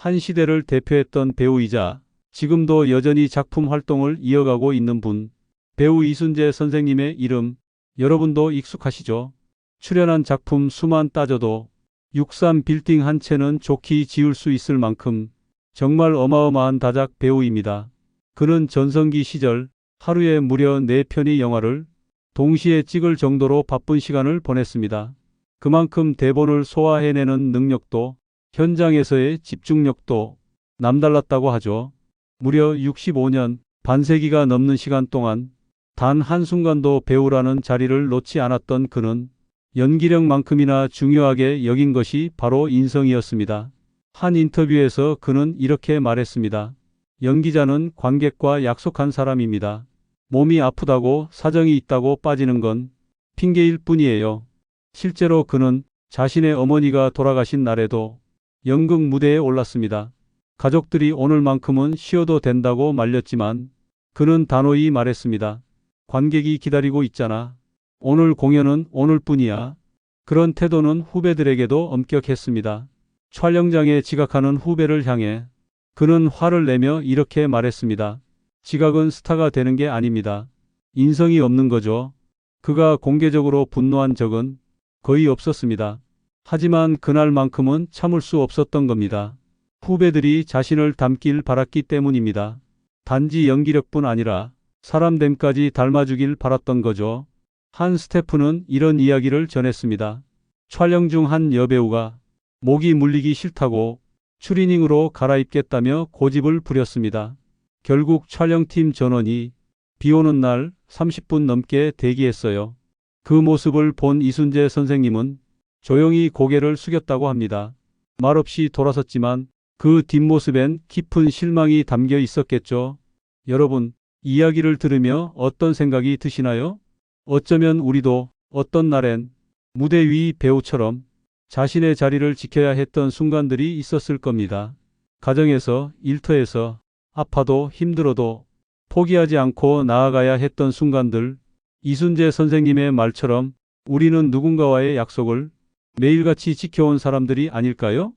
한 시대를 대표했던 배우이자 지금도 여전히 작품 활동을 이어가고 있는 분. 배우 이순재 선생님의 이름 여러분도 익숙하시죠? 출연한 작품 수만 따져도 63 빌딩 한 채는 좋게 지을 수 있을 만큼 정말 어마어마한 다작 배우입니다. 그는 전성기 시절 하루에 무려 4편의 영화를 동시에 찍을 정도로 바쁜 시간을 보냈습니다. 그만큼 대본을 소화해내는 능력도 현장에서의 집중력도 남달랐다고 하죠. 무려 65년, 반세기가 넘는 시간 동안 단 한순간도 배우라는 자리를 놓지 않았던 그는 연기력만큼이나 중요하게 여긴 것이 바로 인성이었습니다. 한 인터뷰에서 그는 이렇게 말했습니다. 연기자는 관객과 약속한 사람입니다. 몸이 아프다고 사정이 있다고 빠지는 건 핑계일 뿐이에요. 실제로 그는 자신의 어머니가 돌아가신 날에도 연극 무대에 올랐습니다. 가족들이 오늘만큼은 쉬어도 된다고 말렸지만 그는 단호히 말했습니다. 관객이 기다리고 있잖아. 오늘 공연은 오늘뿐이야. 그런 태도는 후배들에게도 엄격했습니다. 촬영장에 지각하는 후배를 향해 그는 화를 내며 이렇게 말했습니다. 지각은 스타가 되는 게 아닙니다. 인성이 없는 거죠. 그가 공개적으로 분노한 적은 거의 없었습니다. 하지만 그날만큼은 참을 수 없었던 겁니다. 후배들이 자신을 닮길 바랐기 때문입니다. 단지 연기력뿐 아니라 사람됨까지 닮아주길 바랐던 거죠. 한 스태프는 이런 이야기를 전했습니다. 촬영 중 한 여배우가 목이 물리기 싫다고 추리닝으로 갈아입겠다며 고집을 부렸습니다. 결국 촬영팀 전원이 비 오는 날 30분 넘게 대기했어요. 그 모습을 본 이순재 선생님은 조용히 고개를 숙였다고 합니다. 말없이 돌아섰지만 그 뒷모습엔 깊은 실망이 담겨 있었겠죠. 여러분, 이야기를 들으며 어떤 생각이 드시나요? 어쩌면 우리도 어떤 날엔 무대 위 배우처럼 자신의 자리를 지켜야 했던 순간들이 있었을 겁니다. 가정에서, 일터에서 아파도 힘들어도 포기하지 않고 나아가야 했던 순간들. 이순재 선생님의 말처럼 우리는 누군가와의 약속을 매일같이 지켜온 사람들이 아닐까요?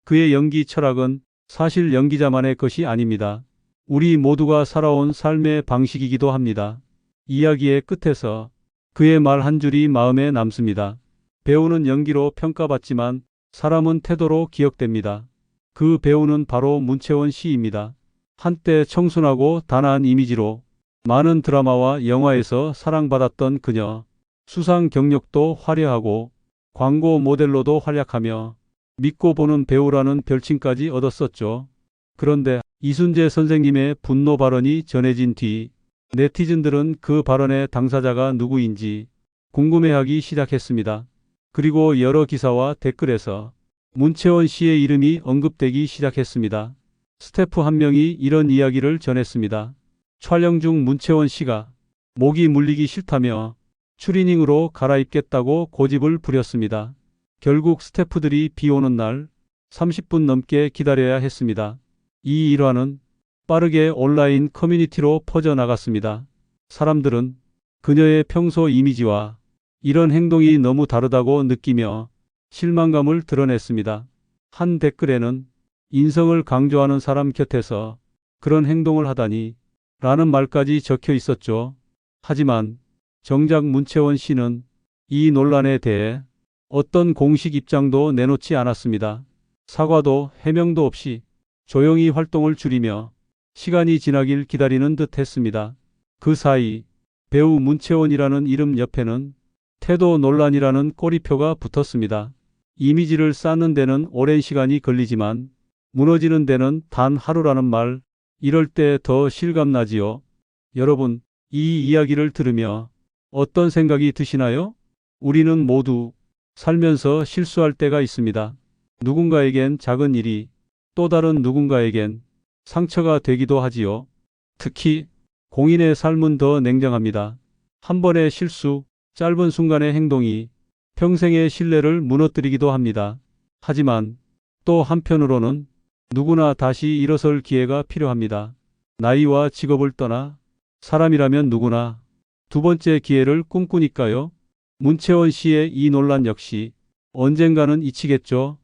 그의 연기 철학은 사실 연기자만의 것이 아닙니다. 우리 모두가 살아온 삶의 방식이기도 합니다. 이야기의 끝에서 그의 말 한 줄이 마음에 남습니다. 배우는 연기로 평가받지만 사람은 태도로 기억됩니다. 그 배우는 바로 문채원 씨입니다. 한때 청순하고 단아한 이미지로 많은 드라마와 영화에서 사랑받았던 그녀. 수상 경력도 화려하고 광고 모델로도 활약하며 믿고 보는 배우라는 별칭까지 얻었었죠. 그런데 이순재 선생님의 분노 발언이 전해진 뒤 네티즌들은 그 발언의 당사자가 누구인지 궁금해하기 시작했습니다. 그리고 여러 기사와 댓글에서 문채원 씨의 이름이 언급되기 시작했습니다. 스태프 한 명이 이런 이야기를 전했습니다. 촬영 중 문채원 씨가 목이 물리기 싫다며 추리닝으로 갈아입겠다고 고집을 부렸습니다. 결국 스태프들이 비 오는 날 30분 넘게 기다려야 했습니다. 이 일화는 빠르게 온라인 커뮤니티로 퍼져나갔습니다. 사람들은 그녀의 평소 이미지와 이런 행동이 너무 다르다고 느끼며 실망감을 드러냈습니다. 한 댓글에는 인성을 강조하는 사람 곁에서 그런 행동을 하다니 라는 말까지 적혀 있었죠. 하지만 정작 문채원 씨는 이 논란에 대해 어떤 공식 입장도 내놓지 않았습니다. 사과도 해명도 없이 조용히 활동을 줄이며 시간이 지나길 기다리는 듯 했습니다. 그 사이 배우 문채원이라는 이름 옆에는 태도 논란이라는 꼬리표가 붙었습니다. 이미지를 쌓는 데는 오랜 시간이 걸리지만 무너지는 데는 단 하루라는 말, 이럴 때 더 실감나지요. 여러분, 이 이야기를 들으며 어떤 생각이 드시나요? 우리는 모두 살면서 실수할 때가 있습니다. 누군가에겐 작은 일이 또 다른 누군가에겐 상처가 되기도 하지요. 특히 공인의 삶은 더 냉정합니다. 한 번의 실수, 짧은 순간의 행동이 평생의 신뢰를 무너뜨리기도 합니다. 하지만 또 한편으로는 누구나 다시 일어설 기회가 필요합니다. 나이와 직업을 떠나 사람이라면 누구나 두 번째 기회를 꿈꾸니까요. 문채원 씨의 이 논란 역시 언젠가는 잊히겠죠.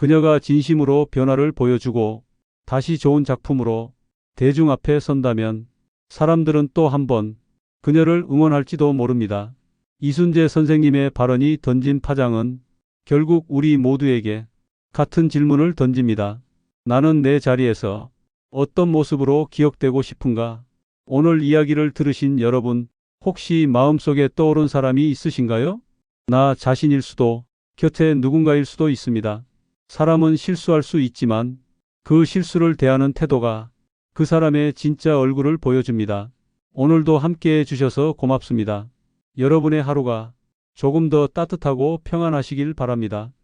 그녀가 진심으로 변화를 보여주고 다시 좋은 작품으로 대중 앞에 선다면 사람들은 또 한 번 그녀를 응원할지도 모릅니다. 이순재 선생님의 발언이 던진 파장은 결국 우리 모두에게 같은 질문을 던집니다. 나는 내 자리에서 어떤 모습으로 기억되고 싶은가? 오늘 이야기를 들으신 여러분, 혹시 마음속에 떠오른 사람이 있으신가요? 나 자신일 수도, 곁에 누군가일 수도 있습니다. 사람은 실수할 수 있지만 그 실수를 대하는 태도가 그 사람의 진짜 얼굴을 보여줍니다. 오늘도 함께 해주셔서 고맙습니다. 여러분의 하루가 조금 더 따뜻하고 평안하시길 바랍니다.